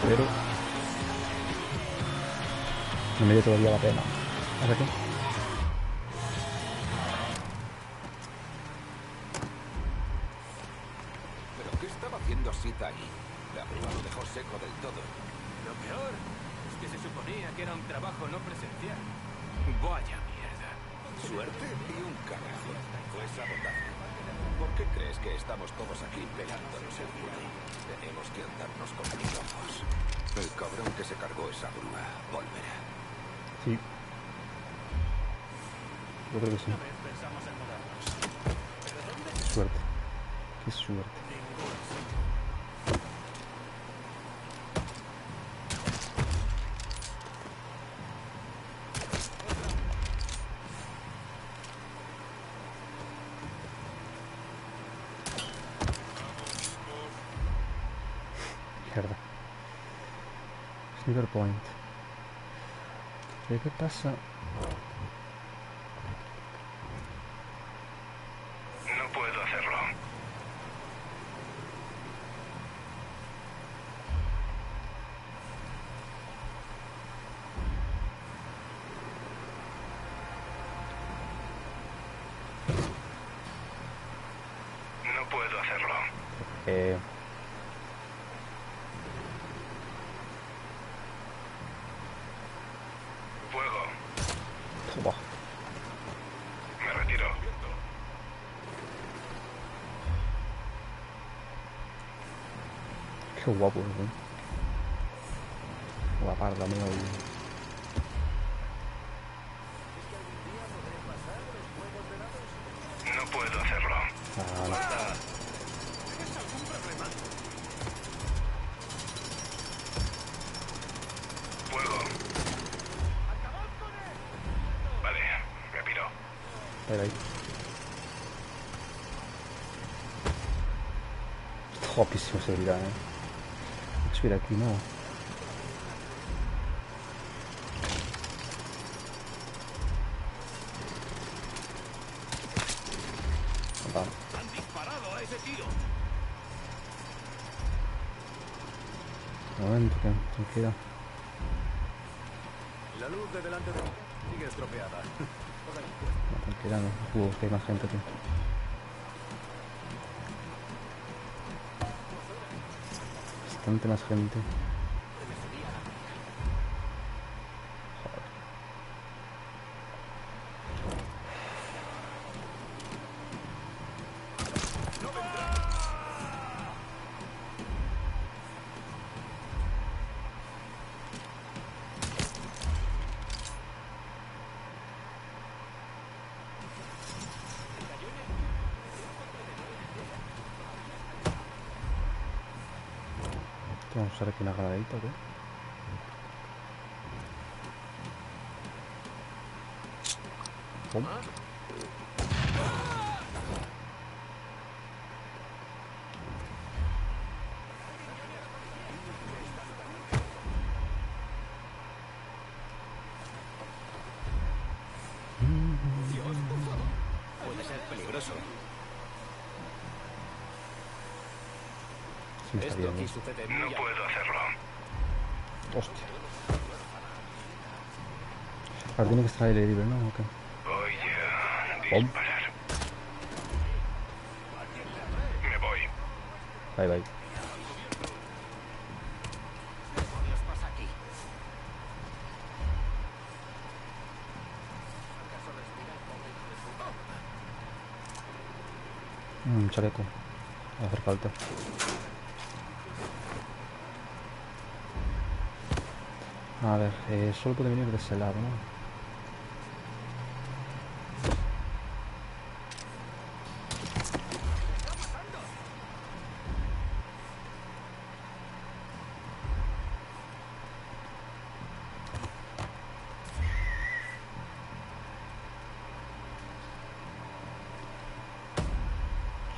Pero no me dio todavía la pena. A ver qué. ¿Pero qué estaba haciendo Sita ahí? La prueba lo dejó seco del todo. Lo peor es que se suponía que era un trabajo no presencial. Vaya mierda. Suerte y un carajo. Fue sabotaje. ¿Por qué crees que estamos todos aquí pegándonos el culo? Tenemos que andarnos con los ojos. El cabrón que se cargó esa grúa volverá. Sí. Yo creo que sí. Una vez pensamos en mudarnos. ¿Pero dónde? Qué suerte. Qué suerte. Ningún sitio. Mierda. Sniper Point. ¿Qué pasa? No puedo hacerlo. No puedo hacerlo. Fuego. Buah, Me retiro. qué guapo, ¿eh? Guaparda, amigo. No puedo hacerlo. Ah, no. ¿Tienes algún problema? Fuego. Vale, me piro. Ahí, ahí. Guapísimo seguridad, Hay que subir aquí, ¿no? Vale. Han disparado a ese tío. Un momento, que tranquila. La luz de delante de mí sigue estropeada. No, tranquila, no. Que hay más gente aquí. Bastante más gente. Vamos a usar aquí una granadita, ¿o qué? Pum. Puede ser peligroso. Sí, me está Esto viendo. aquí sucede No muy a... puedo hacerlo. Hostia. Ahora tiene que estar el libre, ¿no? Ok. Voy a Pum. disparar. Me voy. Bye, bye. Dios pasa aquí. Un chaleco. Va a hacer falta. A ver, solo puede venir de ese lado, ¿no?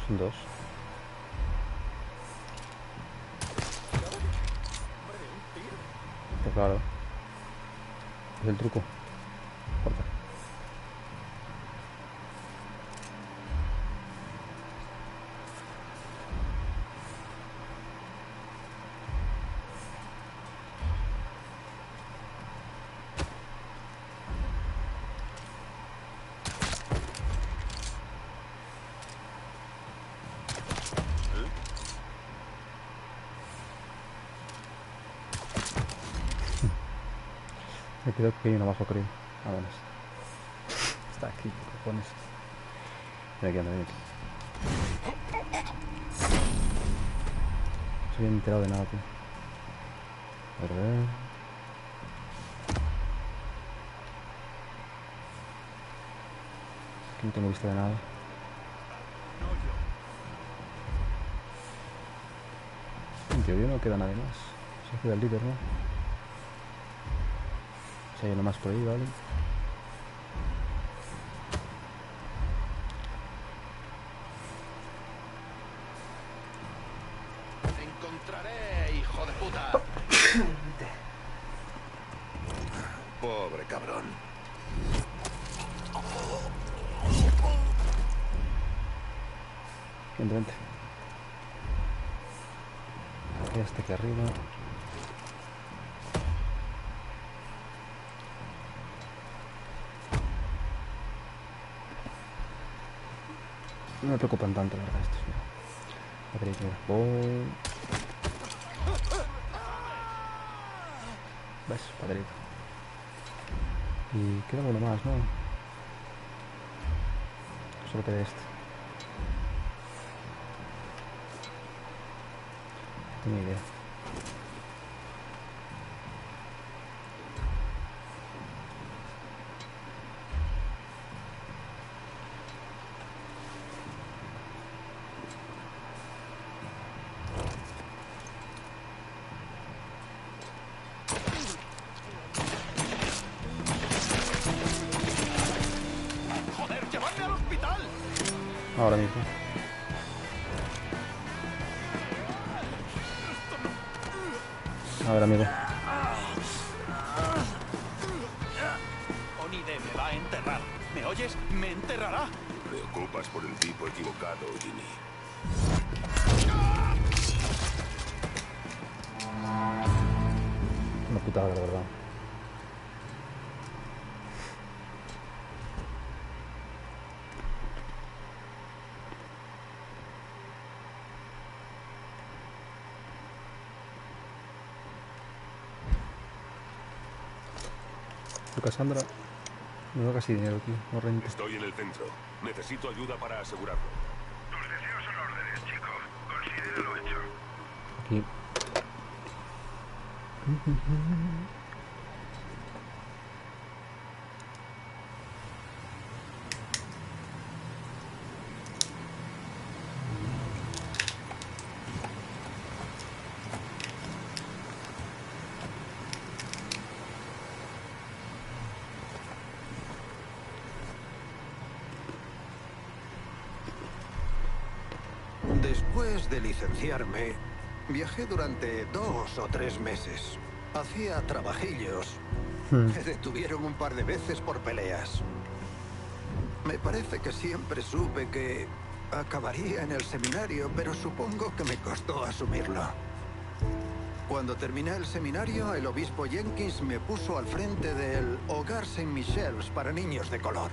Son dos. Pues claro. Es el truco. Corta. creo que hay uno abajo, creo. Ah, bueno. Está aquí, ¿qué cojones? Mira aquí, anda, mira aquí. No se había enterado de nada, tío. A ver. Aquí no tengo vista de nada. En teoría no queda nadie más. Se queda el líder, ¿no? Si hay uno más por ahí, ¿vale? Te encontraré, hijo de puta. Pobre cabrón. Vente, vente. Aquí hasta aquí arriba. No me preocupan tanto, la verdad, estos. Mira. Madrid, mira. Voy. ¿Ves? Padrito. Y queda uno más, ¿no? Solo queda este. No tengo idea. Joder, llevadme al hospital. Ahora mismo. A ver, amigo. Onide me va a enterrar. ¿Me oyes? ¡Me enterrará! Te preocupas por el tipo equivocado, Ginny. Una putada, la verdad. Cassandra, me da casi dinero, tío, no renta. Estoy en el centro. Necesito ayuda para asegurarlo. Tus deseos son órdenes, chico. Considéralo hecho. Aquí. Después de licenciarme, viajé durante 2 o 3 meses. Hacía trabajillos. Me detuvieron un par de veces por peleas. Me parece que siempre supe que acabaría en el seminario, pero supongo que me costó asumirlo. Cuando terminé el seminario, el obispo Jenkins me puso al frente del Hogar Saint Michels para niños de color.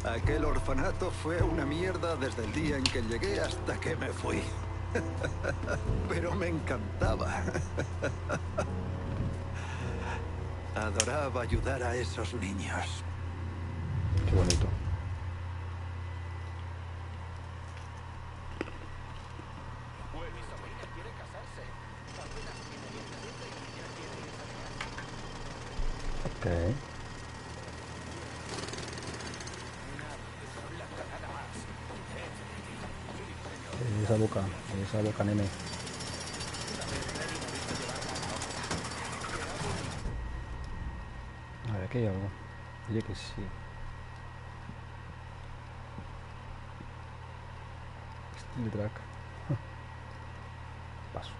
Aquel orfanato fue una mierda desde el día en que llegué hasta que me fui. Pero me encantaba. Adoraba ayudar a esos niños. Qué bonito. Pues mi sobrina quiere casarse. Apenas tiene 17 y ya quiere irse a Ok. Esa boca, nene. A ver, aquí hay algo. Oye, que sí. Steel Track. Paso.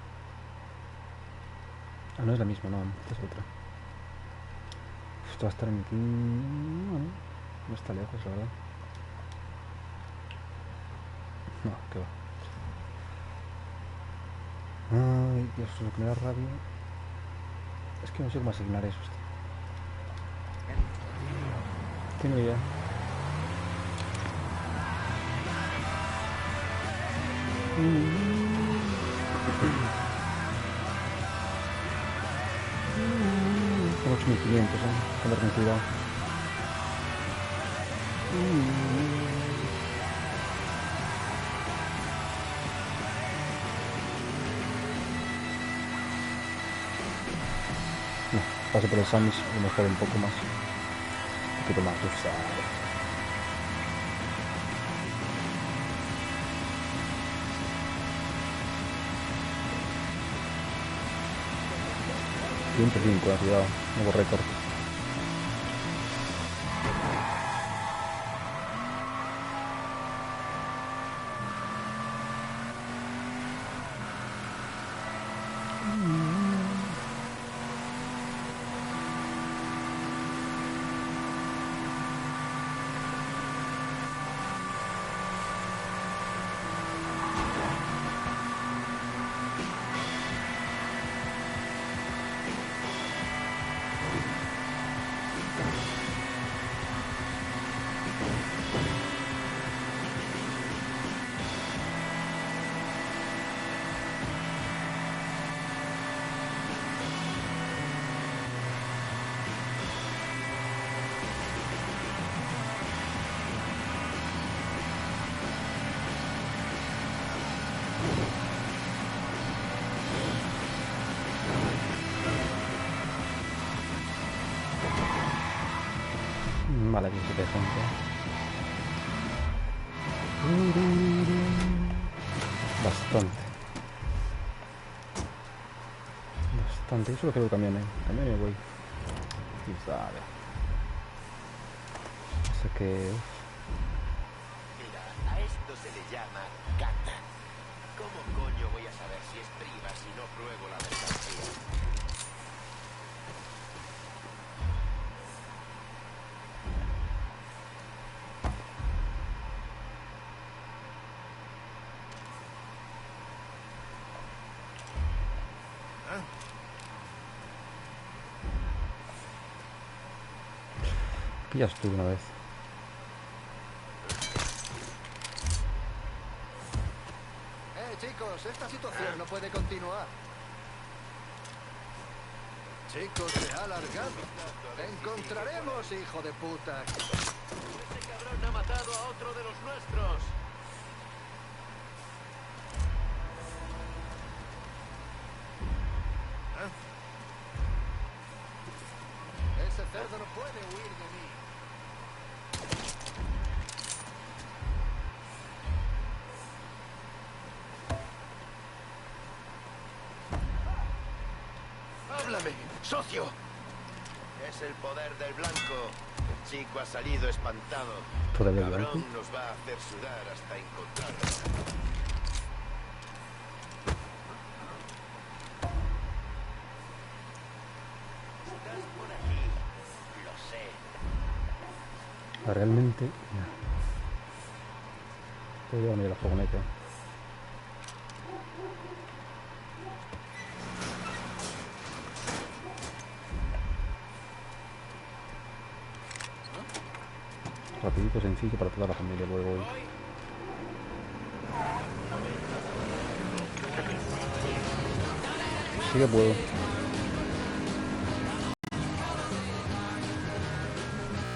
Ah, no es la misma, no, esta es otra. Esto va a estar en... Bueno, no está lejos, la verdad. No, que va. Ay, Dios, lo que me da rabia. Es que no sé cómo asignar eso. Tengo idea. 2500, tener con cuidado. No, paso por el Samis y mejor un poco más. Un poquito más, tú sabes. ...105, cuidado, nuevo récord. Vale, aquí se te gente. Bastante. Bastante. Eso lo creo que camiones. Camiones voy. Y sabe. Así que... Mira, a esto se le llama cata. ¿Cómo coño voy a saber si es prima si no pruebo la mercancía? Ya estuve una vez. Chicos, esta situación no puede continuar. Chicos, se ha alargado. Te encontraremos, hijo de puta. Ese cabrón ha matado a otro de los nuestros. Ese cerdo no puede huir de mí. ¡Háblame, socio! Es el poder del blanco. El chico ha salido espantado. ¿Poder del Cabrón blanco? nos va a hacer sudar hasta encontrarlo. Estás por aquí. Lo sé. Realmente... No. Puedo llevarme la furgoneta. Rapidito, sencillo para toda la familia luego hoy. Sí que puedo.